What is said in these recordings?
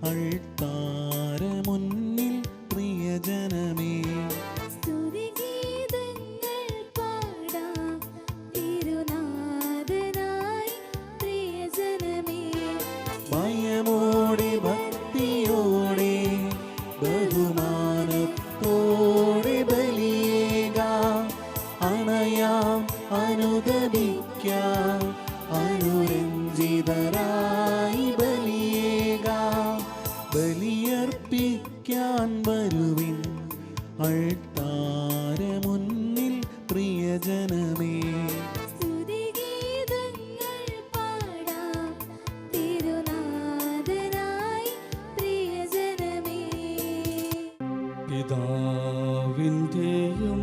അൾത്താര മുന്നിൽ പ്രിയജനമേ. ഭയമോടെ ഭക്തിയോടെ ബഹുമാനത്തോടെ ബലിയേകാം, അണയാം അനുദപിക്കാം, അനുരഞ്ജിതരായി ബലിയേകാം. ബലിയർപ്പിക്കാൻ വരുവിൻ അൾത്താര മുന്നിൽ പ്രിയജനമേ. പിതാവിൻ്റെയും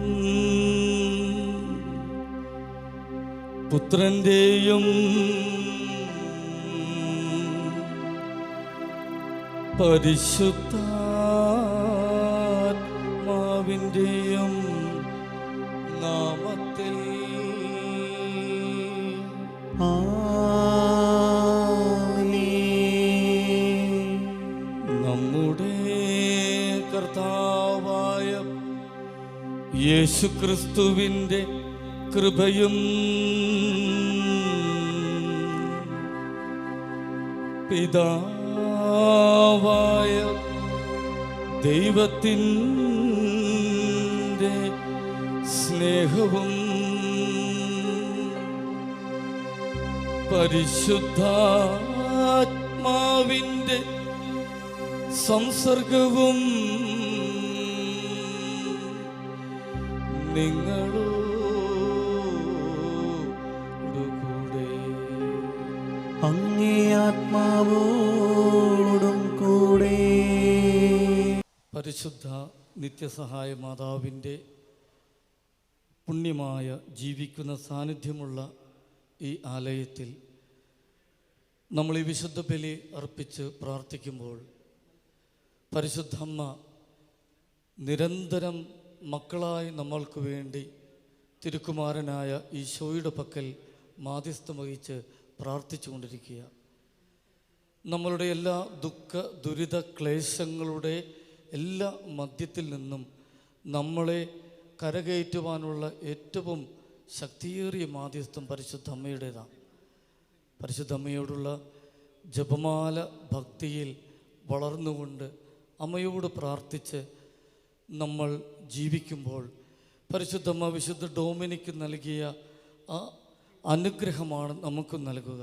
പുത്രൻ്റെയും പരിശുദ്ധാത്മാവിൻ്റെയും നാമത്തിൽ നമ്മുടെ കർത്താവായ യേശുക്രിസ്തുവിൻ്റെ കൃപയും പിതാവായ ദൈവത്തിൻ്റെ സ്നേഹവും പരിശുദ്ധാത്മാവിൻ്റെ സംസർഗവും നിങ്ങളോടുകൂടെ അങ്ങേ ആത്മാവോടും കൂടെ. പരിശുദ്ധ നിത്യസഹായ മാതാവിൻ്റെ പുണ്യമായ ജീവിക്കുന്ന സാന്നിധ്യമുള്ള ഈ ആലയത്തിൽ നമ്മൾ ഈ വിശുദ്ധ ബലി അർപ്പിച്ച് പ്രാർത്ഥിക്കുമ്പോൾ പരിശുദ്ധമ്മ നിരന്തരം മക്കളായി നമ്മൾക്ക് വേണ്ടി തിരുക്കുമാരനായ ഈശോയുടെ പക്കൽ മാധ്യസ്ഥം വഹിച്ച് പ്രാർത്ഥിച്ചു കൊണ്ടിരിക്കുക. നമ്മളുടെ എല്ലാ ദുഃഖ ദുരിത ക്ലേശങ്ങളുടെ എല്ലാ മധ്യത്തിൽ നിന്നും നമ്മളെ കരകയറ്റുവാനുള്ള ഏറ്റവും ശക്തിയേറിയ മാധ്യസ്ഥം പരിശുദ്ധ അമ്മയുടേതാണ്. പരിശുദ്ധ അമ്മയോടുള്ള ജപമാല ഭക്തിയിൽ വളർന്നുകൊണ്ട് അമ്മയോട് പ്രാർത്ഥിച്ച് നമ്മൾ ജീവിക്കുമ്പോൾ പരിശുദ്ധമ്മ വിശുദ്ധ ഡൊമിനിക്ക് നൽകിയ ആ അനുഗ്രഹമാണ് നമുക്ക് നൽകുക.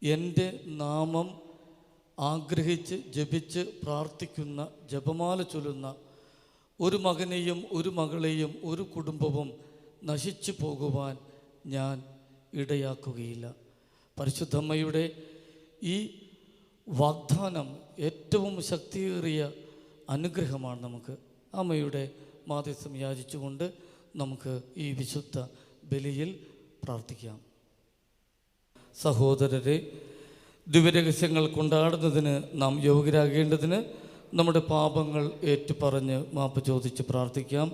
എൻ്റെ നാമം ആഗ്രഹിച്ച് ജപിച്ച് പ്രാർത്ഥിക്കുന്ന, ജപമാല ചൊല്ലുന്ന ഒരു മകനെയും ഒരു മകളെയും ഒരു കുടുംബവും നശിച്ചു പോകുവാൻ ഞാൻ ഇടയാക്കുകയില്ല. പരിശുദ്ധമ്മയുടെ ഈ വാഗ്ദാനം ഏറ്റവും ശക്തിയേറിയ അനുഗ്രഹമാണ്. നമുക്ക് അമ്മയുടെ മാധ്യസ്ഥം യാചിച്ചുകൊണ്ട് നമുക്ക് ഈ വിശുദ്ധ ബലിയിൽ പ്രാർത്ഥിക്കാം. സഹോദരരെ, ദിവ്യരഹസ്യങ്ങൾ കൊണ്ടാടുന്നതിന് നാം യോഗ്യരാകേണ്ടതിന് നമ്മുടെ പാപങ്ങൾ ഏറ്റുപറഞ്ഞ് മാപ്പ് ചോദിച്ച് പ്രാർത്ഥിക്കാം.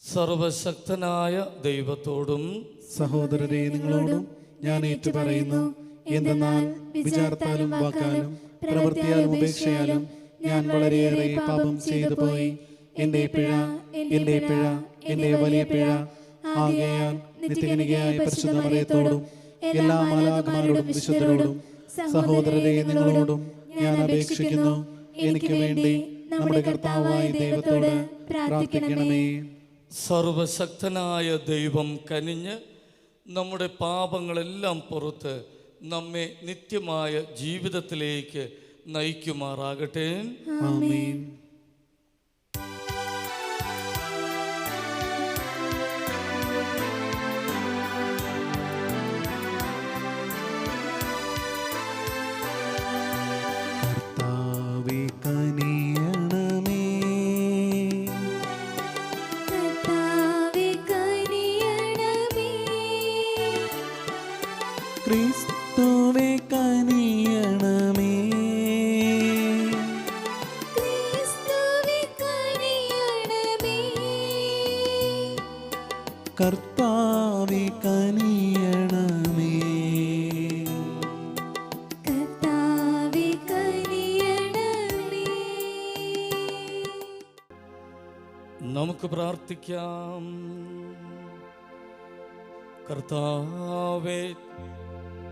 സർവശക്തനായ ദൈവത്തോടും സഹോദരരെ നിങ്ങളോടും ഞാൻ ഏറ്റുപറയുന്നു. എന്തെന്നാൽ വിചാരത്താലും വാക്കാലും പ്രവൃത്തിയാലും ഉപേക്ഷയാലും ഞാൻ വളരെയേറെ പാപം ചെയ്തു പോയി. എൻ്റെ പിഴ, എൻ്റെ പിഴ, എൻ്റെ വലിയ പിഴ. ആകയാൽ നിത്യകന്യകയായ പരിശുദ്ധ മറിയത്തോടും എല്ലാ മാലാഖമാരോടും വിശുദ്ധരോടും സഹോദരരെ നിങ്ങളോടും ഞാൻ അപേക്ഷിക്കുന്നു, എനിക്ക് വേണ്ടി നമ്മുടെ കർത്താവായ ദൈവത്തോട് പ്രാർത്ഥിക്കണമേ. സർവശക്തനായ ദൈവം കനിഞ്ഞ് നമ്മുടെ പാപങ്ങളെല്ലാം പുറത്ത് നമ്മെ നിത്യമായ ജീവിതത്തിലേക്ക് നയിക്കുമാറാകട്ടെ. ആമേൻ. കർത്താവേ കനിയണമേ, കർത്താവേ കനിയണമേ, ക്രിസ്തുവേ കനിയണമേ, ക്രിസ്തുവേ കനിയണമേ, കർത്താവേ കനിയണമേ, കർത്താവേ കനിയണമേ, നമുക്ക് പ്രാർത്ഥിക്കാം. കർത്താവേ,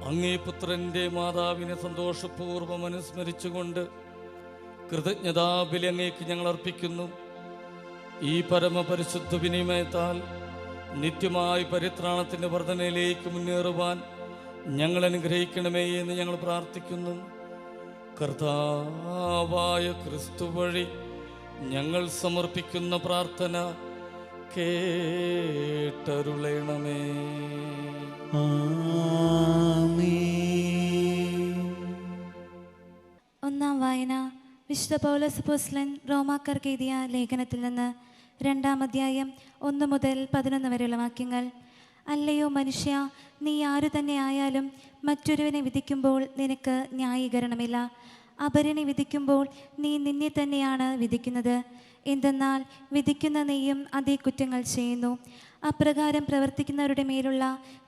അങ്ങേ പുത്രൻ്റെ മാതാവിനെ സന്തോഷപൂർവ്വം അനുസ്മരിച്ചുകൊണ്ട് കൃതജ്ഞതാബലി അങ്ങേക്ക് ഞങ്ങൾ അർപ്പിക്കുന്നു. ഈ പരമപരിശുദ്ധ വിനിമയത്താൽ നിത്യമായ പരിത്രാണത്തിൻ്റെ വർധനയിലേക്ക് മുന്നേറുവാൻ ഞങ്ങൾ അനുഗ്രഹിക്കണമേ എന്ന് ഞങ്ങൾ പ്രാർത്ഥിക്കുന്നു. കർത്താവായ ക്രിസ്തു വഴി ഞങ്ങൾ സമർപ്പിക്കുന്ന പ്രാർത്ഥന കേട്ടരുളണമേ. ഒന്നാം വായന വിശുദ്ധ പൗലോസ് അപ്പോസ്തലൻ റോമാക്കാർക്ക് എഴുതിയ ലേഖനത്തിൽ നിന്ന് 2-ാം അധ്യായം 1 മുതൽ 11 വരെയുള്ള വാക്യങ്ങൾ. അല്ലയോ മനുഷ്യ, നീ ആരു തന്നെ ആയാലും മറ്റൊരുവനെ വിധിക്കുമ്പോൾ നിനക്ക് ന്യായീകരണമില്ല. അപരനെ വിധിക്കുമ്പോൾ നീ നിന്നെ തന്നെയാണ് വിധിക്കുന്നത്. എന്തെന്നാൽ വിധിക്കുന്ന നീയും അതേ കുറ്റങ്ങൾ ചെയ്യുന്നു. അപ്രകാരം പ്രവർത്തിക്കുന്നവരുടെ മേലുള്ള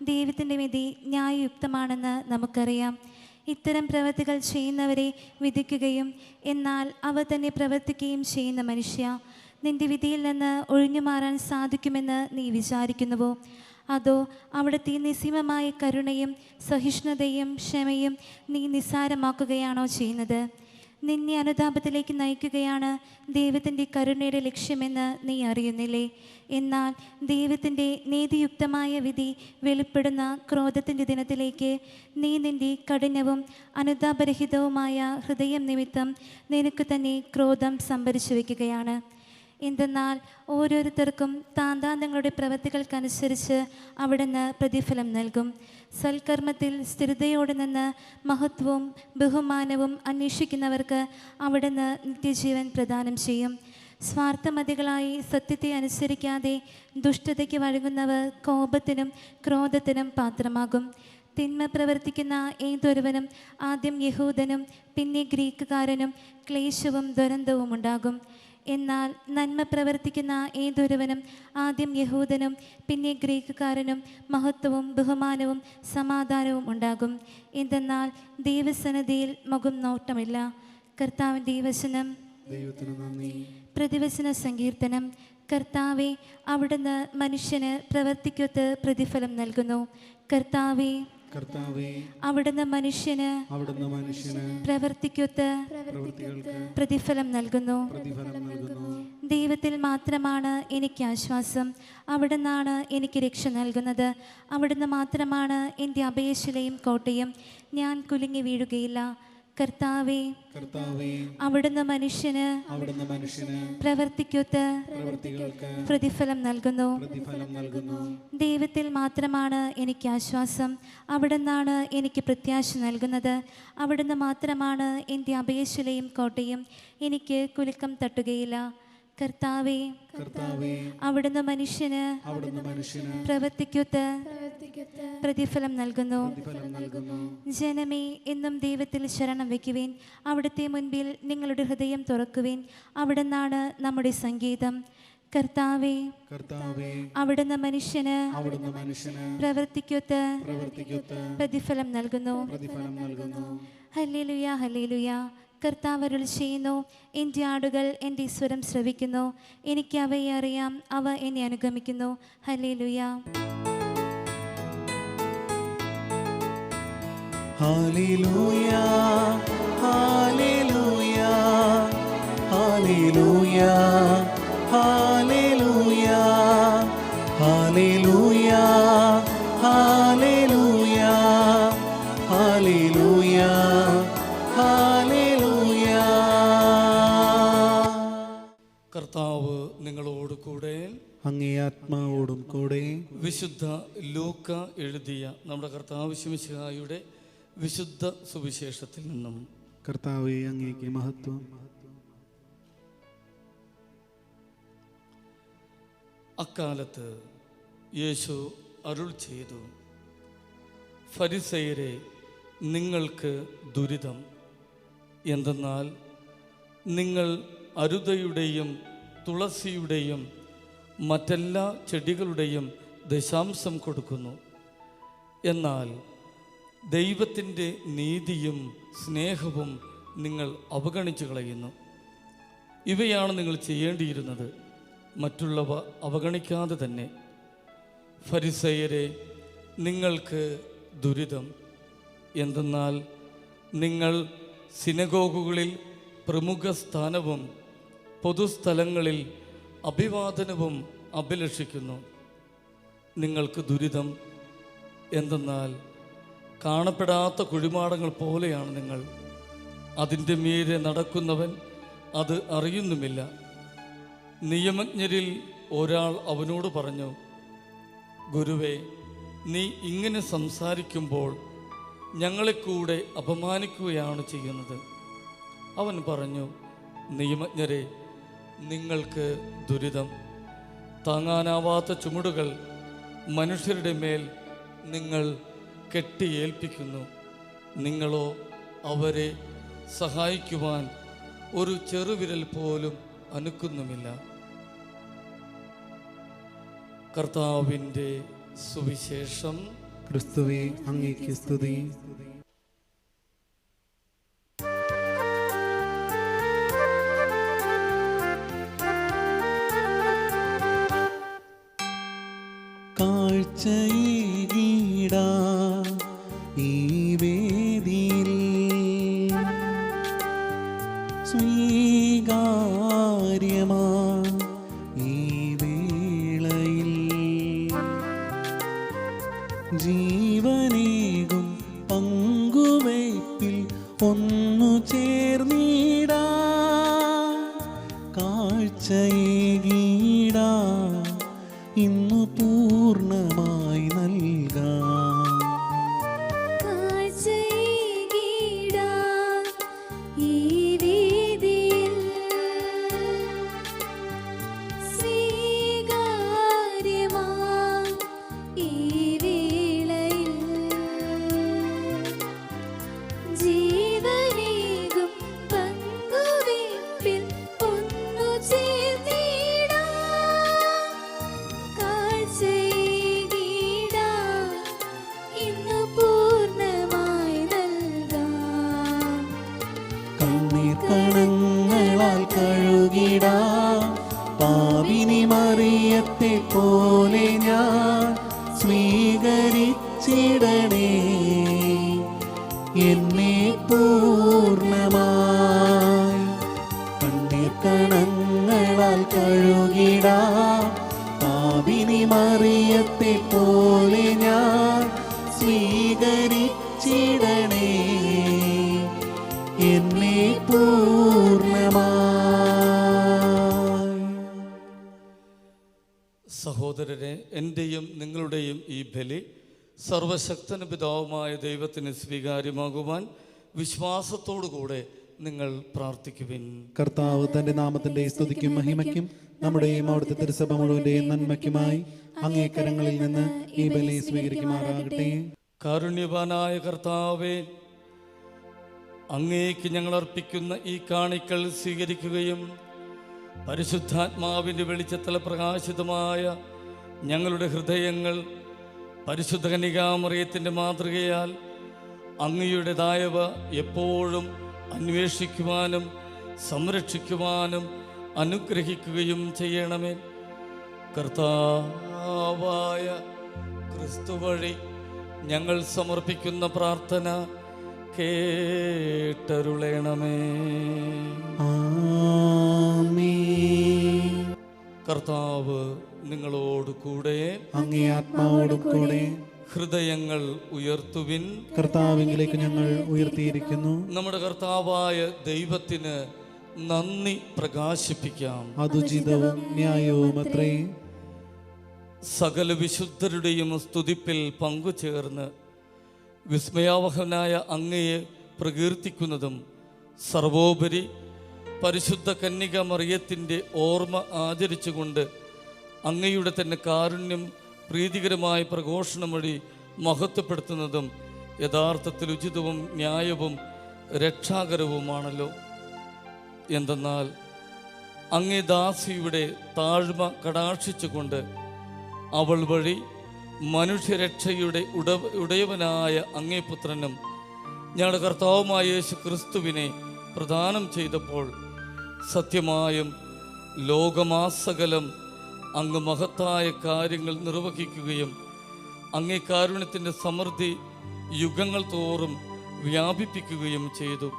ദൈവത്തിൻ്റെ വിധി ന്യായയുക്തമാണെന്ന് നമുക്കറിയാം. ഇത്തരം പ്രവൃത്തികൾ ചെയ്യുന്നവരെ വിധിക്കുകയും എന്നാൽ അവ തന്നെ പ്രവർത്തിക്കുകയും ചെയ്യുന്ന മനുഷ്യ, നിന്റെ വിധിയിൽ നിന്ന് ഒഴിഞ്ഞു മാറാൻ സാധിക്കുമെന്ന് നീ വിചാരിക്കുന്നുവോ? അതോ അവിടുത്തെ നിസ്സീമമായ കരുണയും സഹിഷ്ണുതയും ക്ഷമയും നീ നിസ്സാരമാക്കുകയാണോ ചെയ്യുന്നത്? നിന്നെ അനുതാപത്തിലേക്ക് നയിക്കുകയാണ് ദൈവത്തിൻ്റെ കരുണയുടെ ലക്ഷ്യമെന്ന് നീ അറിയുന്നില്ലേ? എന്നാൽ ദൈവത്തിൻ്റെ നീതിയുക്തമായ വിധി വെളിപ്പെടുന്ന ക്രോധത്തിൻ്റെ ദിനത്തിലേക്ക് നീ നിൻ്റെ കഠിനവും അനുതാപരഹിതവുമായ ഹൃദയം നിമിത്തം നിനക്ക് തന്നെ ക്രോധം സംഭരിച്ചു വയ്ക്കുകയാണ്. എന്തെന്നാൽ ഓരോരുത്തർക്കും താന്താന്തങ്ങളുടെ പ്രവൃത്തികൾക്കനുസരിച്ച് അവിടുന്ന് പ്രതിഫലം നൽകും. സൽക്കർമ്മത്തിൽ സ്ഥിരതയോടെ നിന്ന് മഹത്വവും ബഹുമാനവും അന്വേഷിക്കുന്നവർക്ക് അവിടുന്ന് നിത്യജീവൻ പ്രദാനം ചെയ്യും. സ്വാർത്ഥമതികളായി സത്യത്തെ അനുസരിക്കാതെ ദുഷ്ടതയ്ക്ക് വഴങ്ങുന്നവർ കോപത്തിനും ക്രോധത്തിനും പാത്രമാകും. തിന്മ പ്രവർത്തിക്കുന്ന ഏതൊരുവനും ആദ്യം യഹൂദനും പിന്നെ ഗ്രീക്കുകാരനും ക്ലേശവും ദുരന്തവും ഉണ്ടാകും. എന്നാൽ നന്മ പ്രവർത്തിക്കുന്ന ഏതൊരുവനും ആദ്യം യഹൂദനും പിന്നെ ഗ്രീക്കുകാരനും മഹത്വവും ബഹുമാനവും സമാധാനവും ഉണ്ടാകും. എന്തെന്നാൽ ദൈവസന്നിധിയിൽ മുഖം നോട്ടമില്ല. കർത്താവിൻ്റെ വചനം. പ്രതിവചന സങ്കീർത്തനം. കർത്താവെ, അവിടുന്ന് മനുഷ്യന് പ്രവർത്തിക്കൊത്ത് പ്രതിഫലം നൽകുന്നു. കർത്താവെ, അവിടുന്ന് മനുഷ്യന് പ്രവർത്തിക്കൊത്ത് പ്രതിഫലം നൽകുന്നു. ദൈവത്തിൽ മാത്രമാണ് എനിക്ക് ആശ്വാസം. അവിടുന്നാണ് എനിക്ക് രക്ഷ നൽകുന്നത്. അവിടുന്ന് മാത്രമാണ് എൻ്റെ അഭയശിലയും കോട്ടയും. ഞാൻ കുലുങ്ങി വീഴുകയില്ല. കർത്താവേ, അവിടുന്ന് മനുഷ്യന് പ്രവർത്തിക്കൊത്ത് പ്രതിഫലം നൽകുന്നു. ദൈവത്തിൽ മാത്രമാണ് എനിക്ക് ആശ്വാസം. അവിടുന്നാണ് എനിക്ക് പ്രത്യാശ നൽകുന്നത്. അവിടുന്ന് മാത്രമാണ് എൻ്റെ അഭയശിലയും കോട്ടയും. എനിക്ക് കുലുക്കം തട്ടുകയില്ല. കർത്താവേ, അവിടുന്ന് മനുഷ്യന് പ്രവർത്തിക്കൊത്ത് പ്രതിഫലം നൽകുന്നു. ജനമേ, എന്നും ദൈവത്തിൽ ശരണം വയ്ക്കുവേൻ. അവിടുത്തെ മുൻപിൽ നിങ്ങളുടെ ഹൃദയം തുറക്കുവേൻ. അവിടുന്നാണ് നമ്മുടെ സംഗീതം. കർത്താവേ, അവിടുന്ന് മനുഷ്യന് പ്രവർത്തിക്കൊത്ത് പ്രതിഫലം നൽകുന്നു. ഹല്ലേലൂയ, ഹല്ലേലൂയ. കർത്താവ് അരുൾ ചെയ്യുന്നു, എൻ്റെ ആടുകൾ എൻ്റെ സ്വരം ശ്രവിക്കുന്നു. എനിക്ക് അവയെ അറിയാം, അവ എന്നെ അനുഗമിക്കുന്നു. ഹല്ലേലൂയ. ഹല്ലേലൂയ, ഹല്ലേലൂയ, ഹല്ലേലൂയ, ഹല്ലേലൂയ, ഹല്ലേലൂയ, ഹല്ലേലൂയ, ഹല്ലേലൂയ, ഹല്ലേലൂയ. കർത്താവ് നിങ്ങളോട് കൂടെ, അങ്ങേ ആത്മാവോടും കൂടെ. വിശുദ്ധ ലൂക്ക എഴുതിയ നമ്മുടെ കർത്താവ് ശിമിശിഹായുടെ വിശുദ്ധ സുവിശേഷത്തിൽ നിന്നും. കർത്താവേ, അങ്ങേക്ക് മഹത്വം. അക്കാലത്ത് യേശു അരുൾ ചെയ്തു, ഫരിസയരെ, നിങ്ങൾക്ക് ദുരിതം. എന്തെന്നാൽ നിങ്ങൾ അരുതയുടെയും തുളസിയുടെയും മറ്റെല്ലാ ചെടികളുടെയും ദശാംശം കൊടുക്കുന്നു. എന്നാൽ ദൈവത്തിൻ്റെ നീതിയും സ്നേഹവും നിങ്ങൾ അവഗണിച്ചു കളയുന്നു. ഇവയാണ് നിങ്ങൾ ചെയ്യേണ്ടിയിരുന്നത്. മറ്റുള്ളവ അവഗണിക്കാതെ തന്നെ, ഫരിസേയരെ, നിങ്ങൾക്ക് ദുരിതം! എന്തെന്നാൽ നിങ്ങൾ സിനഗോഗുകളിൽ പ്രമുഖ സ്ഥാനവും പൊതുസ്ഥലങ്ങളിൽ അഭിവാദനവും അഭിലഷിക്കുന്നു. നിങ്ങൾക്ക് ദുരിതം! എന്തെന്നാൽ കാണപ്പെടാത്ത കുഴിമാടങ്ങൾ പോലെയാണ് നിങ്ങൾ. അതിൻ്റെ മീതെ നടക്കുന്നവൻ അത് അറിയുന്നുമില്ല. നിയമജ്ഞരിൽ ഒരാൾ അവനോട് പറഞ്ഞു, ഗുരുവേ, നീ ഇങ്ങനെ സംസാരിക്കുമ്പോൾ ഞങ്ങളെ കൂടെ അപമാനിക്കുകയാണ് ചെയ്യുന്നത്. അവൻ പറഞ്ഞു, നിയമജ്ഞരെ, നിങ്ങൾക്ക് ദുരിതം! താങ്ങാനാവാത്ത ചുമടുകൾ മനുഷ്യരുടെ മേൽ നിങ്ങൾ കെട്ടിയേൽപ്പിക്കുന്നു. നിങ്ങളോ അവരെ സഹായിക്കുവാൻ ഒരു ചെറുവിരൽ പോലും അനക്കുന്നുമില്ല. കർത്താവിൻ്റെ സുവിശേഷം. ക്രിസ്തുവേ, അങ്ങേക്ക് സ്തുതി. കാഴ്ചയേകീടാ ഈ വേദിയിൽ സ്വീകാര്യമാ ഈ വേളയിൽ ജീവനേകും പങ്കുവയ്പിൽ ഒന്നു ചേർന്നിടാ കാഴ്ചയേകീടാ ഇന്നു പൂർണ്ണമായി നൽകാം. കാഴ്ചയേകീടാം ഈ വേദിയിൽ സ്വീകാര്യമാം ഈ വേളയിൽ ജീവനേകും പങ്കുവയ്പിൽ ഒന്നു ചേർന്നിടാം കാഴ്ചയേകീടാം ഇന്നു പൂർണ്ണമായി നൽകാം. കണ്ണീർ കണങ്ങളാൽ കഴുകിടാ പാപിനി മറിയത്തെ പോലെ ഞാൻ സ്വീകരിച്ചിടണേ എന്നെ പൂർണ്ണമായി. കണ്ണീർ കണങ്ങളാൽ കഴുകിടാ പാപിനി മറിയത്തെ പോലെ ഞാൻ സ്വീകരിച്ചിടണേ എന്നെ പൂർണ്ണമായി. സഹോദരരെ, എൻ്റെയും നിങ്ങളുടെയും ഈ ബലി സർവശക്തന പിതാവുമായ ദൈവത്തിന് സ്വീകാര്യമാകുവാൻ വിശ്വാസത്തോടുകൂടെ നിങ്ങൾ പ്രാർത്ഥിക്കുവിൻ. കർത്താവ് തന്റെ നാമത്തിന്റെ സ്തുതിക്കും മഹിമയ്ക്കും നമ്മുടെയും അവിടുത്തെ തിരുസഭ മുഴുവന്റെയും നന്മയ്ക്കുമായി അങ്ങേ കരങ്ങളിൽ നിന്ന് ഈ ബലി സ്വീകരിക്കുമാറാകട്ടെ. കാരുണ്യവാനായ കർത്താവേ, അങ്ങേക്ക് ഞങ്ങൾ അർപ്പിക്കുന്ന ഈ കാണിക്കൽ സ്വീകരിക്കുകയും പരിശുദ്ധാത്മാവിൻ്റെ വെളിച്ചത്തിൽ പ്രകാശിതമായ ഞങ്ങളുടെ ഹൃദയങ്ങൾ പരിശുദ്ധ കന്യകാമറിയത്തിൻ്റെ മാതൃകയാൽ അങ്ങയുടേതായവ എപ്പോഴും അന്വേഷിക്കുവാനും സംരക്ഷിക്കുവാനും അനുഗ്രഹിക്കുകയും ചെയ്യണമേ. കർത്താവായ ക്രിസ്തു വഴി ഞങ്ങൾ സമർപ്പിക്കുന്ന പ്രാർത്ഥന കേട്ടരുളേണമേ. ആമേൻ. കർത്താവ് നിങ്ങളോട് കൂടെ, അങ്ങേ ആത്മാവോടും കൂടെ. ഹൃദയങ്ങൾ ഉയർത്തുവിൻ. കർത്താവിലേക്ക് ഞങ്ങൾ ഉയർത്തിയിരിക്കുന്നു. നമ്മുടെ കർത്താവായ ദൈവത്തിന് നന്ദി പ്രകാശിപ്പിക്കാം. അതുചിതവും ന്യായവും അത്രേ. സകല വിശുദ്ധരുടെയും സ്തുതിപ്പിൽ പങ്കുചേർന്ന് വിസ്മയാവഹനായ അങ്ങയെ പ്രകീർത്തിക്കുന്നതും സർവോപരി പരിശുദ്ധ കന്യക മറിയത്തിൻ്റെ ഓർമ്മ ആചരിച്ചുകൊണ്ട് അങ്ങയുടെ തന്നെ കാരുണ്യം പ്രീതികരമായ പ്രഘോഷണം വഴി മഹത്വപ്പെടുത്തുന്നതും യഥാർത്ഥത്തിൽ ഉചിതവും ന്യായവും രക്ഷാകരവുമാണല്ലോ. എന്തെന്നാൽ അങ്ങേ ദാസിയുടെ താഴ്മ കടാക്ഷിച്ചുകൊണ്ട് അവൾ വഴി മനുഷ്യരക്ഷയുടെ ഉടയവനായ അങ്ങേ പുത്രനും ഞങ്ങളുടെ കർത്താവുമായ യേശു ക്രിസ്തുവിനെ പ്രദാനം ചെയ്തപ്പോൾ സത്യമായും ലോകമാസകലം അങ്ങ് മഹത്തായ കാര്യങ്ങൾ നിർവഹിക്കുകയും അങ്ങേ കാരുണ്യത്തിൻ്റെ സമൃദ്ധി യുഗങ്ങൾ തോറും വ്യാപിപ്പിക്കുകയും ചെയ്തു.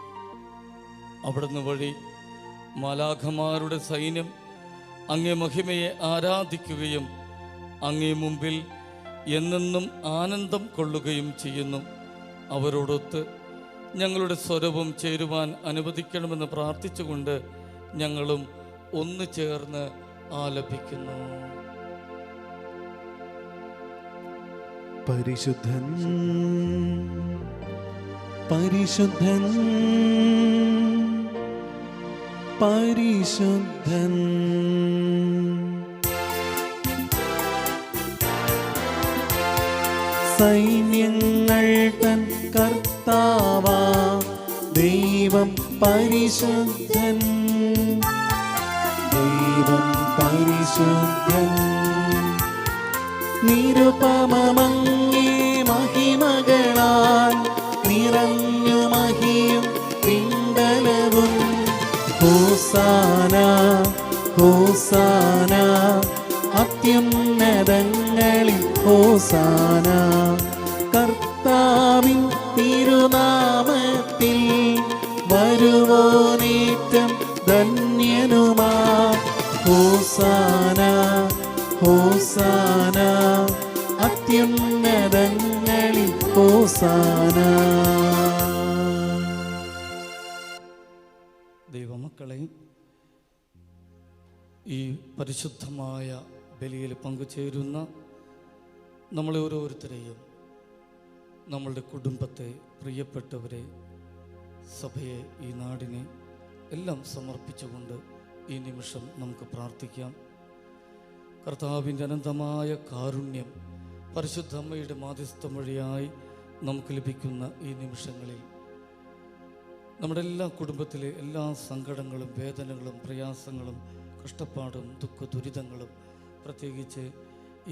അവിടുന്ന് വഴി മാലാഖമാരുടെ സൈന്യം അങ്ങേ മഹിമയെ ആരാധിക്കുകയും അങ്ങേ മുമ്പിൽ എന്നെന്നും ആനന്ദം കൊള്ളുകയും ചെയ്യുന്നു. അവരോടൊത്ത് ഞങ്ങളുടെ സ്വരവും ചേരുവാൻ അനുവദിക്കണമെന്ന് പ്രാർത്ഥിച്ചുകൊണ്ട് ഞങ്ങളും ഒന്നു ചേർന്ന് ആലപിക്കുന്നു. പരിശുദ്ധൻ പരിശുദ്ധൻ പരിശുദ്ധൻ സൈന്യങ്ങൾ തൻ കർത്താവാ ദൈവം പരിശുദ്ധൻ, ദൈവം പരിശുദ്ധൻ. നിരുപമമങ്ങേ മഹിമകളാൽ നിറഞ്ഞു മഹിയും പിണ്ടലവും. ഹോസാന ഹോസാന അത്യുന്നതങ്ങളിൽ ഹോസാന. കർത്താവിൻ തിരുനാമത്തിൽ വരുവോനേറ്റം ധന്യനുമാ. ഹോസാന ഹോസാന അത്യുന്നതങ്ങളിൽ ഹോസാന. ദൈവമക്കളെ, ഈ പരിശുദ്ധമായ ബലിയിൽ പങ്കുചേരുന്ന നമ്മളെ ഓരോരുത്തരെയും, നമ്മളുടെ കുടുംബത്തെ, പ്രിയപ്പെട്ടവരെ, സഭയെ, ഈ നാടിനെ എല്ലാം സമർപ്പിച്ചുകൊണ്ട് ഈ നിമിഷം നമുക്ക് പ്രാർത്ഥിക്കാം. കർത്താവിൻ്റെ അനന്തമായ കാരുണ്യം പരിശുദ്ധ അമ്മയുടെ മാധ്യസ്ഥം വഴിയായി നമുക്ക് ലഭിക്കുന്ന ഈ നിമിഷങ്ങളിൽ നമ്മുടെ എല്ലാ കുടുംബത്തിലെ എല്ലാ സങ്കടങ്ങളും, വേദനകളും, പ്രയാസങ്ങളും, കഷ്ടപ്പാടും, ദുരിതങ്ങളും, പ്രത്യേകിച്ച്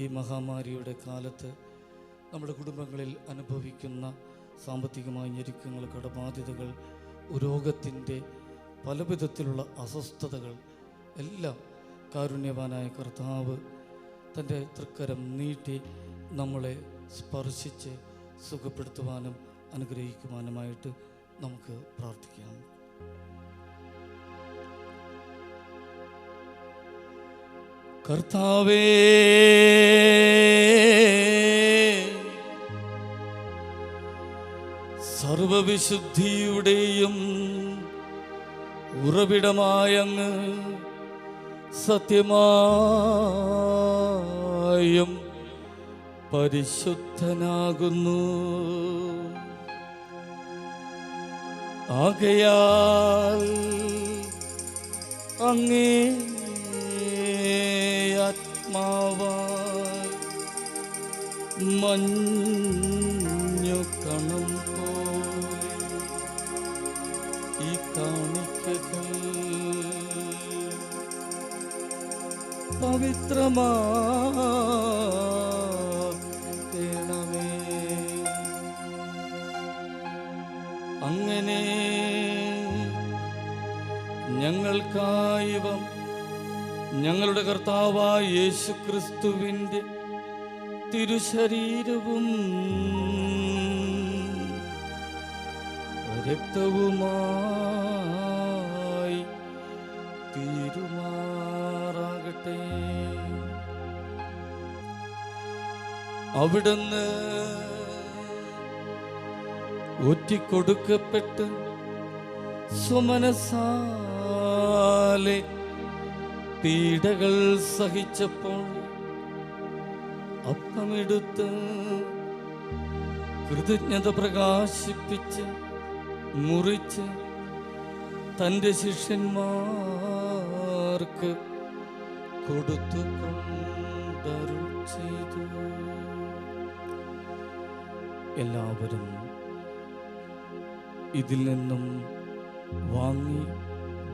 ഈ മഹാമാരിയുടെ കാലത്ത് നമ്മുടെ കുടുംബങ്ങളിൽ അനുഭവിക്കുന്ന സാമ്പത്തികമായ ഞെരുക്കങ്ങൾ, കടബാധ്യതകൾ, രോഗത്തിൻ്റെ പല വിധത്തിലുള്ള അസ്വസ്ഥതകൾ എല്ലാം കാരുണ്യവാനായ കർത്താവ് തൻ്റെ തൃക്കരം നീട്ടി നമ്മളെ സ്പർശിച്ച് സുഖപ്പെടുത്തുവാനും അനുഗ്രഹിക്കുവാനുമായിട്ട് നമുക്ക് പ്രാർത്ഥിക്കാം. കർത്താവേ, സർവവിശുദ്ധിയുടെയും ഉറവിടമായ അങ്ങ് സത്യമായും പരിശുദ്ധനാകുന്നു. ആകയാൽ അങ്ങേ ആത്മാവായി മഞ്ഞു കണം പോലെ ഈ കാണിക്കകൾ പവിത്രമാക്കണമേ. അങ്ങനെ ഞങ്ങൾക്കായിവ ഞങ്ങളുടെ കർത്താവായ യേശു ക്രിസ്തുവിൻ്റെ തിരുശരീരവും രക്തവുമായി തീരുമാറാകട്ടെ. അവിടുന്ന് ഒറ്റിക്കൊടുക്കപ്പെട്ട് സുമനസാലെ പീഡകൾ സഹിച്ചപ്പോൾ അപ്പമെടുത്ത് കൃതജ്ഞത പ്രകാശിപ്പിച്ച് മുറിച്ച് തൻ്റെ ശിഷ്യന്മാർക്ക് കൊടുത്തുകൊണ്ടരുൾ ചെയ്തു. എല്ലാവരും ഇതിൽ നിന്നും വാങ്ങി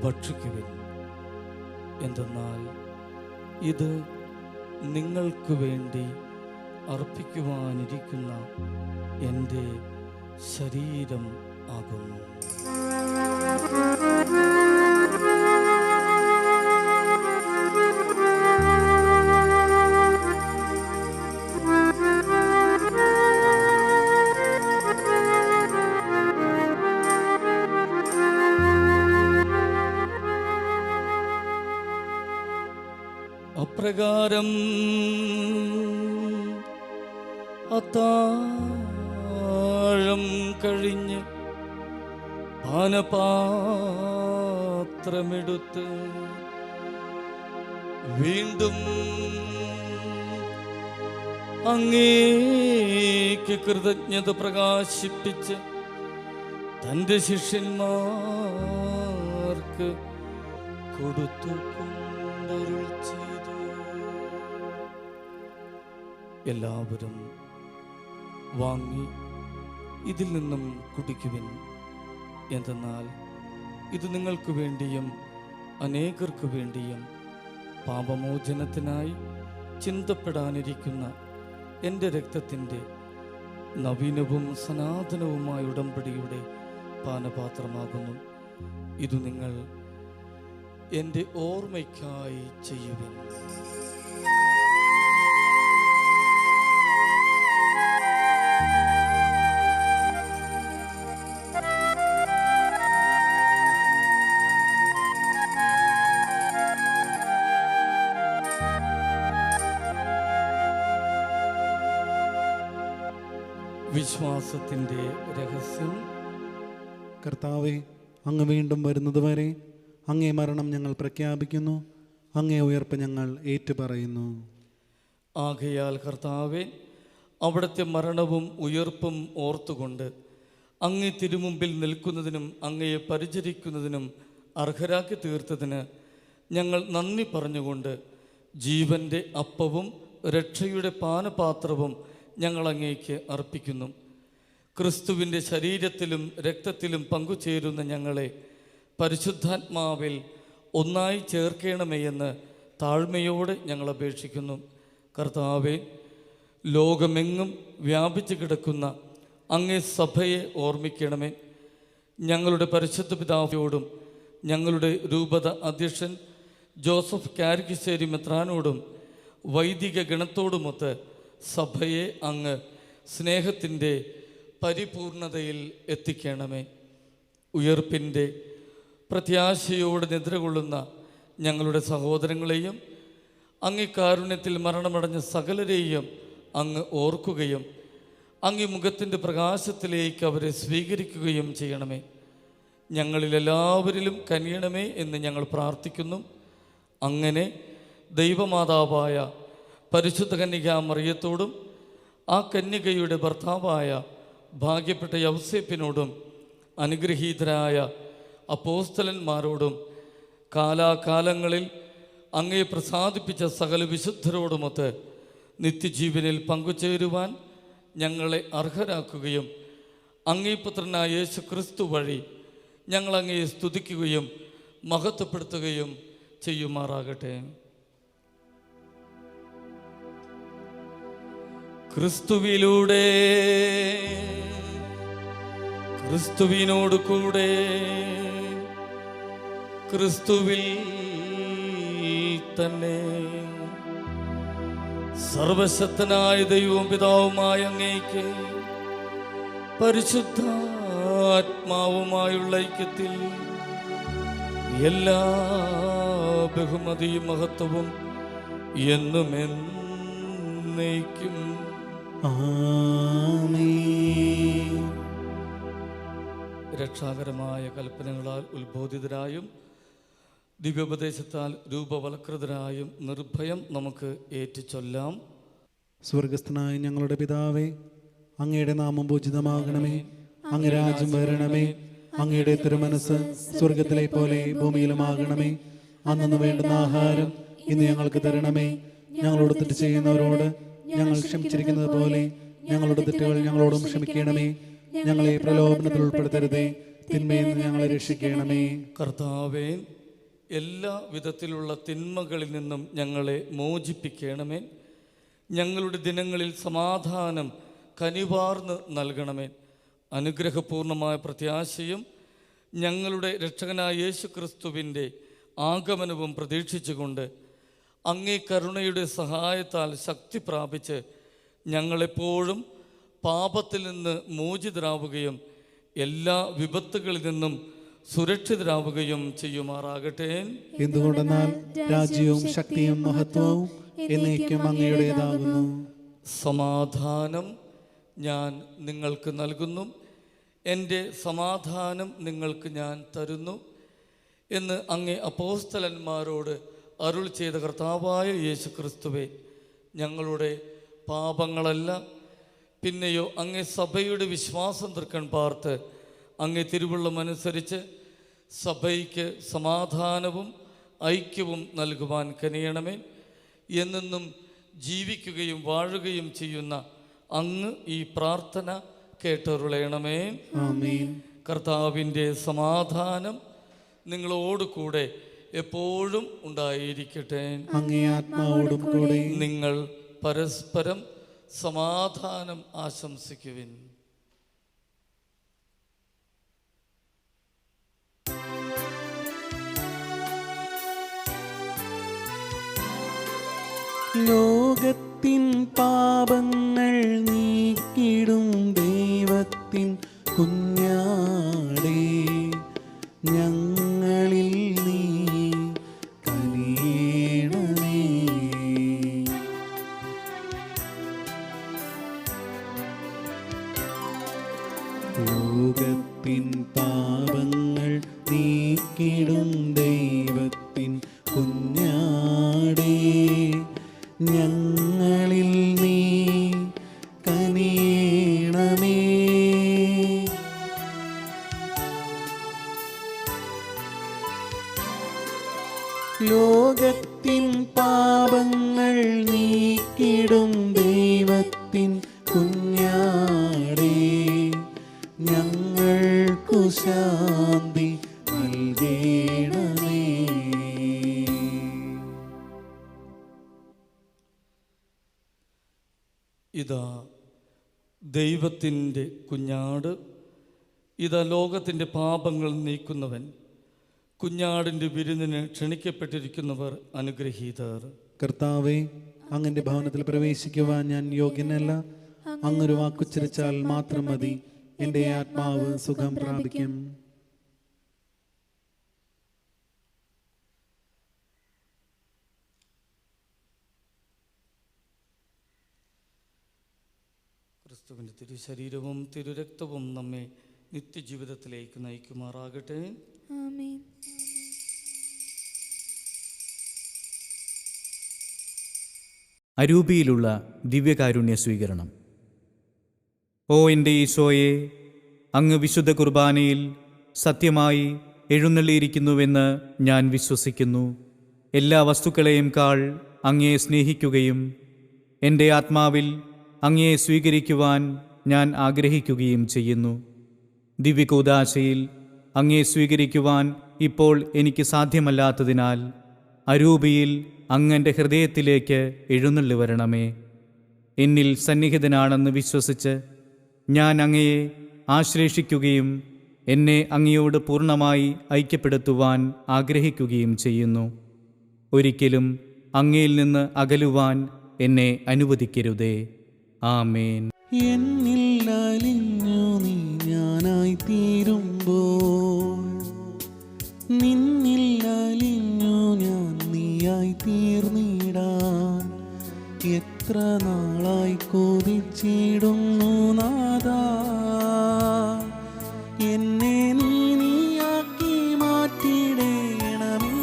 ഭക്ഷിക്കുവിൻ. എന്തെന്നാൽ ഇത് നിങ്ങൾക്ക് വേണ്ടി അർപ്പിക്കുവാനിരിക്കുന്ന എൻ്റെ ശരീരം ആകുന്നു. അപ്രകാരം അത്താഴം കഴിഞ്ഞ് പാനപാത്രമെടുത്ത് വീണ്ടും അങ്ങേക്ക് കൃതജ്ഞത പ്രകാശിപ്പിച്ച് തൻ്റെ ശിഷ്യന്മാർക്ക് കൊടുത്തു കൊണ്ടരുൾ ചെയ്തു. എല്ലാവരും വാങ്ങി ഇതിൽ നിന്നും കുടിക്കുവിൻ. എന്തെന്നാൽ ഇത് നിങ്ങൾക്ക് വേണ്ടിയും അനേകർക്ക് വേണ്ടിയും പാപമോചനത്തിനായി ചിന്തപ്പെടാനിരിക്കുന്ന എൻ്റെ രക്തത്തിൻ്റെ നവീനവും സനാതനവുമായ ഉടമ്പടിയുടെ പാനപാത്രമാകുന്നു. ഇത് നിങ്ങൾ എൻ്റെ ഓർമ്മയ്ക്കായി ചെയ്യുവിൻ. വിശ്വാസത്തിൻ്റെ രഹസ്യം. കർത്താവെ, അങ്ങ് വീണ്ടും വരുന്നതുവരെ അങ്ങേ മരണം ഞങ്ങൾ പ്രഖ്യാപിക്കുന്നു, അങ്ങേ ഉയർപ്പ് ഞങ്ങൾ ഏറ്റുപറയുന്നു. ആകയാൽ കർത്താവെ, അവിടുത്തെ മരണവും ഉയർപ്പും ഓർത്തുകൊണ്ട് അങ്ങേ തിരുമുമ്പിൽ നിൽക്കുന്നതിനും അങ്ങയെ പരിചരിക്കുന്നതിനും അർഹരാക്കി തീർത്തതിന് ഞങ്ങൾ നന്ദി പറഞ്ഞുകൊണ്ട് ജീവൻ്റെ അപ്പവും രക്ഷയുടെ പാനപാത്രവും ഞങ്ങൾ അങ്ങേക്ക് അർപ്പിക്കുന്നു. ക്രിസ്തുവിൻ്റെ ശരീരത്തിലും രക്തത്തിലും പങ്കുചേരുന്ന ഞങ്ങളെ പരിശുദ്ധാത്മാവിൽ ഒന്നായി ചേർക്കണമേ എന്ന് താഴ്മയോടെ ഞങ്ങൾ അപേക്ഷിക്കുന്നു. കർത്താവെ, ലോകമെങ്ങും വ്യാപിച്ചു കിടക്കുന്ന അങ്ങേ സഭയെ ഓർമ്മിക്കണമേ. ഞങ്ങളുടെ പരിശുദ്ധ പിതാവിനോടും ഞങ്ങളുടെ രൂപത അധ്യക്ഷൻ ജോസഫ് കാരിക്കിശ്ശേരി മെത്രാനോടും വൈദിക ഗണത്തോടുമൊത്ത് സഭയെ അങ്ങ് സ്നേഹത്തിൻ്റെ പരിപൂർണതയിൽ എത്തിക്കണമേ. ഉയർപ്പിൻ്റെ പ്രത്യാശയോടെ നിദ്രകൊള്ളുന്ന ഞങ്ങളുടെ സഹോദരങ്ങളെയും അങ്ങേ കാരുണ്യത്തിൽ മരണമടഞ്ഞ സകലരെയും അങ്ങ് ഓർക്കുകയും അങ്ങേ മുഖത്തിൻ്റെ പ്രകാശത്തിലേക്ക് അവരെ സ്വീകരിക്കുകയും ചെയ്യണമേ. ഞങ്ങളിലെല്ലാവരിലും കനിയണമേ എന്ന് ഞങ്ങൾ പ്രാർത്ഥിക്കുന്നു. അങ്ങനെ ദൈവമാതാവായ പരിശുദ്ധ കന്യക മറിയത്തോടും ആ കന്യകയുടെ ഭർത്താവായ ഭാഗ്യപ്പെട്ട യൗസേപ്പിനോടും അനുഗ്രഹീതരായ അപ്പോസ്തലന്മാരോടും കാലാകാലങ്ങളിൽ അങ്ങേ പ്രസാദിപ്പിച്ച സകല വിശുദ്ധരോടുമൊത്ത് നിത്യജീവനിൽ പങ്കുചേരുവാൻ ഞങ്ങളെ അർഹരാക്കുകയും അങ്ങേ പുത്രനായ യേശു ക്രിസ്തു വഴി ഞങ്ങൾ അങ്ങയെ സ്തുതിക്കുകയും മഹത്വപ്പെടുത്തുകയും ചെയ്യുമാറാകട്ടെ. ക്രിസ്തുവിലൂടെ, ക്രിസ്തുവിനോട് കൂടെ, ക്രിസ്തുവിൽ തന്നെ സർവശക്തനായ ദൈവവും പിതാവുമായ അങ്ങേക്ക് പരിശുദ്ധാത്മാവുമായുള്ള ഐക്യത്തിൽ എല്ലാ ബഹുമതിയും മഹത്വവും എന്നും എന്നേക്കും ആമേൻ. രക്ഷാകരമായ കൽപ്പനകളാൽ ഉത്ബോധിതരായും ദിവ്യോപദേശത്താൽ രൂപവൽകൃതരായും നിർഭയം നമുക്ക് ഏറ്റുചൊല്ലാം. സ്വർഗസ്ഥനായ ഞങ്ങളുടെ പിതാവേ, അങ്ങയുടെ നാമം പൂജിതമാകണമേ, അങ്ങ് രാജ്യം വരണമേ, അങ്ങയുടെ തിരുമനസ് സ്വർഗത്തിലെ പോലെ ഭൂമിയിലുമാകണമേ. അന്നു വേണ്ടുന്ന ആഹാരം ഇന്ന് ഞങ്ങൾക്ക് തരണമേ. ഞങ്ങളോട് തെറ്റ് ചെയ്യുന്നവരോട് ഞങ്ങൾ ക്ഷമിച്ചിരിക്കുന്നത് പോലെ ഞങ്ങളുടെ തെറ്റുകൾ ഞങ്ങളോടും ക്ഷമിക്കണമേ. ഞങ്ങളെ പ്രലോഭനത്തിൽ ഉൾപ്പെടുത്തരുതേ, തിന്മയിൽ നിന്ന് ഞങ്ങളെ രക്ഷിക്കണമേ. കർത്താവേ, എല്ലാ വിധത്തിലുള്ള തിന്മകളിൽ നിന്നും ഞങ്ങളെ മോചിപ്പിക്കണമേ. ഞങ്ങളുടെ ദിനങ്ങളിൽ സമാധാനം കനിവാർന്ന് നൽകണമേ. അനുഗ്രഹപൂർണമായ പ്രത്യാശയും ഞങ്ങളുടെ രക്ഷകനായ യേശു ക്രിസ്തുവിൻ്റെ ആഗമനവും പ്രതീക്ഷിച്ചുകൊണ്ട് അങ്ങേ കരുണയുടെ സഹായത്താൽ ശക്തി പ്രാപിച്ച് ഞങ്ങളെപ്പോഴും പാപത്തിൽ നിന്ന് മോചിതരാവുകയും എല്ലാ വിപത്തുകളിൽ നിന്നും സുരക്ഷിതരാവുകയും ചെയ്യുമാറാകട്ടെ. എന്തുകൊണ്ടെന്നാൽ രാജ്യവും ശക്തിയും മഹത്വവും എന്നേക്കും അങ്ങയുടേതാകുന്നു. സമാധാനം ഞാൻ നിങ്ങൾക്ക് നൽകുന്നു, എൻ്റെ സമാധാനം നിങ്ങൾക്ക് ഞാൻ തരുന്നു എന്ന് അങ്ങേ അപ്പോസ്തലന്മാരോട് അരുൾ ചെയ്ത കർത്താവായ യേശു ക്രിസ്തുവേ, ഞങ്ങളുടെ പാപങ്ങളല്ല, പിന്നെയോ അങ്ങേ സഭയുടെ വിശ്വാസം തൃക്കൺ പാർത്ത് അങ്ങേ തിരുവുള്ളമനുസരിച്ച് സഭയ്ക്ക് സമാധാനവും ഐക്യവും നൽകുവാൻ കനിയണമേ. എന്നെന്നും ജീവിക്കുകയും വാഴുകയും ചെയ്യുന്ന അങ്ങ് ഈ പ്രാർത്ഥന കേട്ടരുളയണമേ. ആമേൻ. കർത്താവിൻ്റെ സമാധാനം നിങ്ങളോട് കൂടെ എപ്പോഴും ഉണ്ടായിരിക്കട്ടെ. അങ്ങേ ആത്മാവോടും കൂടെ. നിങ്ങൾ പരസ്പരം സമാധാനം ആശംസിക്കുവിൻ. ലോകത്തിൻ പാപങ്ങൾ നീക്കിടും ദൈവത്തിൻ കുഞ്ഞാടേ, ഞങ്ങളിൽ നീ കനിയണമേ. ലോകത്തിൻ പാപങ്ങൾ നീക്കിടും ദൈവത്തിൻ കുഞ്ഞാടേ, ഞങ്ങളിൽ നീ കനിയണമേ. ലോകത്തിൻ പാപങ്ങൾ നീക്കിടും ദൈവത്തിൻ കുഞ്ഞാടേ, ഞങ്ങൾക്കു ശാന്തി നൽകണമേ. ഇതാ ദൈവത്തിൻ്റെ കുഞ്ഞാട്, ഇതാ ലോകത്തിൻ്റെ പാപങ്ങൾ നീക്കുന്നവൻ. കുഞ്ഞാടിൻ്റെ വിരുന്നിന് ക്ഷണിക്കപ്പെട്ടിരിക്കുന്നവർ അനുഗ്രഹീതർ. കർത്താവേ, അങ്ങന്റെ ഭവനത്തിൽ പ്രവേശിക്കുവാൻ ഞാൻ യോഗ്യനല്ല. അങ്ങൊരു വാക്കുച്ചരിച്ചാൽ മാത്രം മതി, എൻ്റെ ആത്മാവ് സുഖം പ്രാപിക്കും. ക്രിസ്തുവിൻ്റെ തിരുശരീരവും തിരുരക്തവും നമ്മെ നിത്യജീവിതത്തിലേക്ക് നയിക്കുമാറാകട്ടെ. ആമേൻ. അരൂപിയിലുള്ള ദിവ്യകാരുണ്യ സ്വീകരണം. ഓ എൻ്റെ ഈശോയെ, അങ്ങ് വിശുദ്ധ കുർബാനയിൽ സത്യമായി എഴുന്നള്ളിയിരിക്കുന്നുവെന്ന് ഞാൻ വിശ്വസിക്കുന്നു. എല്ലാ വസ്തുക്കളെയും കാൾ അങ്ങയെ സ്നേഹിക്കുകയും എൻ്റെ ആത്മാവിൽ അങ്ങയെ സ്വീകരിക്കുവാൻ ഞാൻ ആഗ്രഹിക്കുകയും ചെയ്യുന്നു. ദിവ്യകൂദാശയിൽ അങ്ങയെ സ്വീകരിക്കുവാൻ ഇപ്പോൾ എനിക്ക് സാധ്യമല്ലാത്തതിനാൽ അരൂപിയിൽ അങ്ങൻ്റെ ഹൃദയത്തിലേക്ക് എഴുന്നള്ളി വരണമേ. എന്നിൽ സന്നിഹിതനാണെന്ന് വിശ്വസിച്ച് ഞാൻ അങ്ങയെ ആശ്ലേഷിക്കുകയും എന്നെ അങ്ങയോട് പൂർണ്ണമായി ഐക്യപ്പെടുത്തുവാൻ ആഗ്രഹിക്കുകയും ചെയ്യുന്നു. ഒരിക്കലും അങ്ങയിൽ നിന്ന് അകലുവാൻ എന്നെ അനുവദിക്കരുതേ. ആമേൻ. എന്നിൽ അലിഞ്ഞു നീ ഞാനായി തീരുമ്പോൾ, നിന്നിൽ അലിഞ്ഞു ഞാൻ നീയായി തീർന്നിടാൻ എത്ര നാളായി കൊതിച്ചിടുന്നു നാഥാ. എന്നെ നീയാക്കി മാറ്റിടേണമേ.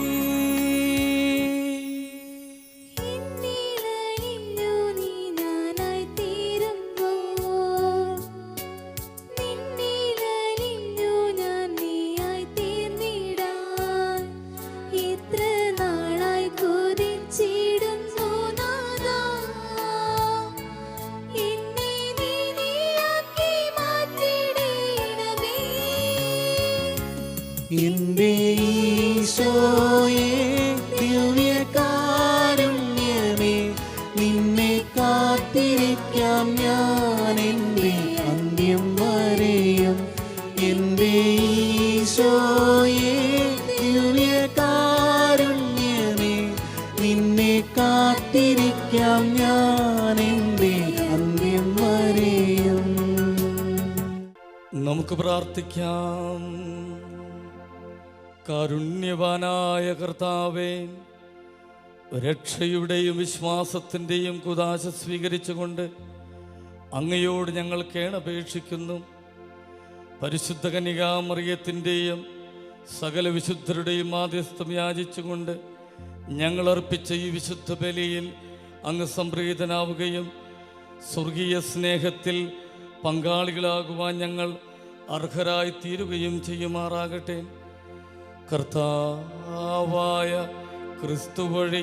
എന്റെ ഈശോയേ, ദിവ്യകാരുണ്യമേ, നിന്നെ കാത്തിരിക്കാം ഞാൻ എൻ്റെ അന്ത്യം വരെയും. എൻ്റെ ഈശോയേ, ദിവ്യകാരുണ്യമേ, നിന്നെ കാത്തിരിക്കാം ഞാൻ എൻ്റെ അന്ത്യം വരെയും. നമുക്ക് പ്രാർത്ഥിക്കാം. കാരുണ്യവാനായ കർത്താവേ, രക്ഷയുടെയും വിശ്വാസത്തിൻ്റെയും കുദാശ സ്വീകരിച്ചുകൊണ്ട് അങ്ങയോട് ഞങ്ങൾ കേണപേക്ഷിക്കുന്നു. പരിശുദ്ധ കന്യകാമറിയത്തിൻ്റെയും സകല വിശുദ്ധരുടെയും മാധ്യസ്ഥം യാചിച്ചുകൊണ്ട് ഞങ്ങൾ അർപ്പിച്ച ഈ വിശുദ്ധ ബലിയിൽ അങ്ങ് സംപ്രീതനാവുകയും സ്വർഗീയ സ്നേഹത്തിൽ പങ്കാളികളാകുവാൻ ഞങ്ങൾ അർഹരായി തീരുകയും ചെയ്യുമാറാകട്ടെ. കർത്താവായ ക്രിസ്തു വഴി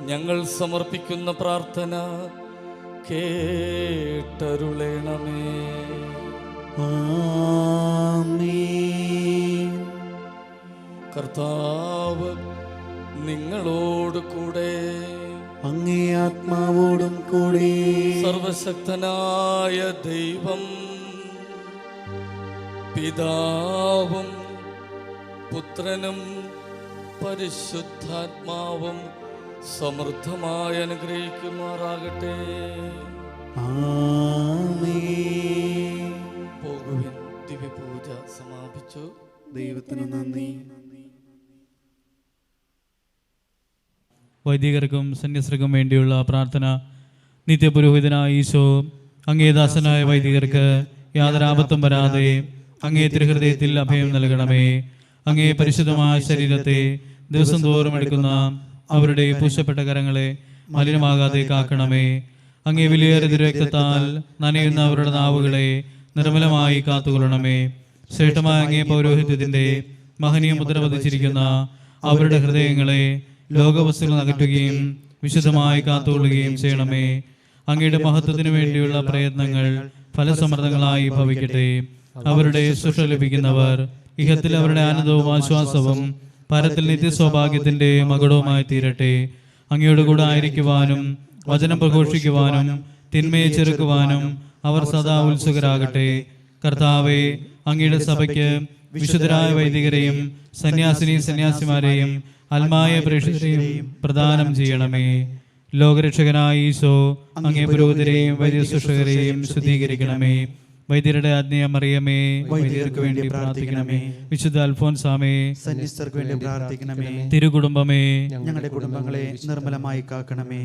ഞങ്ങൾ സമർപ്പിക്കുന്ന പ്രാർത്ഥന കേട്ടരുളേണമേ. ആമേൻ. കർത്താവ് നിങ്ങളോട് കൂടെ, അങ്ങേ ആത്മാവോടും കൂടെ. സർവശക്തനായ ദൈവം പിതാവും പുത്രനും പരിശുദ്ധാത്മാവും സമൃദ്ധമായി അനുഗ്രഹിക്കുമാറാകട്ടെ. ആമേൻ. പോകുവിൻ, ദിവ്യപൂജ സമാപിച്ചു. ദൈവത്തിന് നന്ദി. വൈദികർക്കും സന്യസ്തർക്കും വേണ്ടിയുള്ള പ്രാർത്ഥന. നിത്യപുരോഹിതനായ ഈശോ, അങ്ങേദാസനായ വൈദികർക്ക് യാതൊരാപത്തും വരാതെ അങ്ങേ തിരുഹൃദയത്തിൽ അഭയം നൽകണമേ. അങ്ങേ പരിശുദ്ധമായ ശരീരത്തെ ദിവസം തോറും എടുക്കുന്ന അവരുടെ പൂശപ്പെട്ട കരങ്ങളെ മലിനമാകാതെ കാക്കണമേ. അങ്ങേ വിലയേറിയ രക്തത്താൽ നനയുന്ന അവരുടെ നാവുകളെ നിർമ്മലമായി കാത്തുകൊള്ളണമേ. ശ്രേഷ്ഠമായ അങ്ങേ പൗരോഹിത്യത്തിന്റെ മഹനീയ മുദ്ര പതിച്ചിരിക്കുന്ന അവരുടെ ഹൃദയങ്ങളെ ലോകവസ്തുക്കൾ അകറ്റുകയും വിശുദ്ധമായി കാത്തുകൊള്ളുകയും ചെയ്യണമേ. അങ്ങയുടെ മഹത്വത്തിനു വേണ്ടിയുള്ള പ്രയത്നങ്ങൾ ഫലസമൃദ്ധങ്ങളായി ഭവിക്കട്ടെ. അവരുടെ ശുശ്രൂഷ ലഭിക്കുന്നവർ ഇഹത്തിൽ അവരുടെ ആനന്ദവും ആശ്വാസവും പരത്തിൽ നിത്യസൗഭാഗ്യത്തിന്റെ മകുടവുമായി തീരട്ടെ. അങ്ങയോട് കൂടെ ആയിരിക്കുവാനും വചനം പ്രഘോഷിക്കുവാനും തിന്മയെ ചെറുക്കുവാനും അവർ സദാ ഉത്സുകരാകട്ടെ. കർത്താവെ, അങ്ങയുടെ സഭയ്ക്ക് വിശുദ്ധരായ വൈദികരെയും സന്യാസിമാരെയും ആത്മായ പ്രേക്ഷിതരെയും പ്രദാനം ചെയ്യണമേ. ലോകരക്ഷകനായ ഈശോ, അങ്ങേ പുരോഹിതരെയും വൈദ്യ ശുശ്രൂഷകരെയും ശുദ്ധീകരിക്കണമേ. വൈദ്യരുടെ ആജ്ഞയെ മറിയമേ, വൈദ്യർക്ക് വേണ്ടി പ്രാർത്ഥിക്കണമേ. വിശുദ്ധ അൽഫോൻസാമേ, സന്യസ്തർക്ക് വേണ്ടി പ്രാർത്ഥിക്കണമേ. തിരുകുടുംബമേ, ഞങ്ങളുടെ കുടുംബങ്ങളെ നിർമ്മലമായി കാക്കണമേ.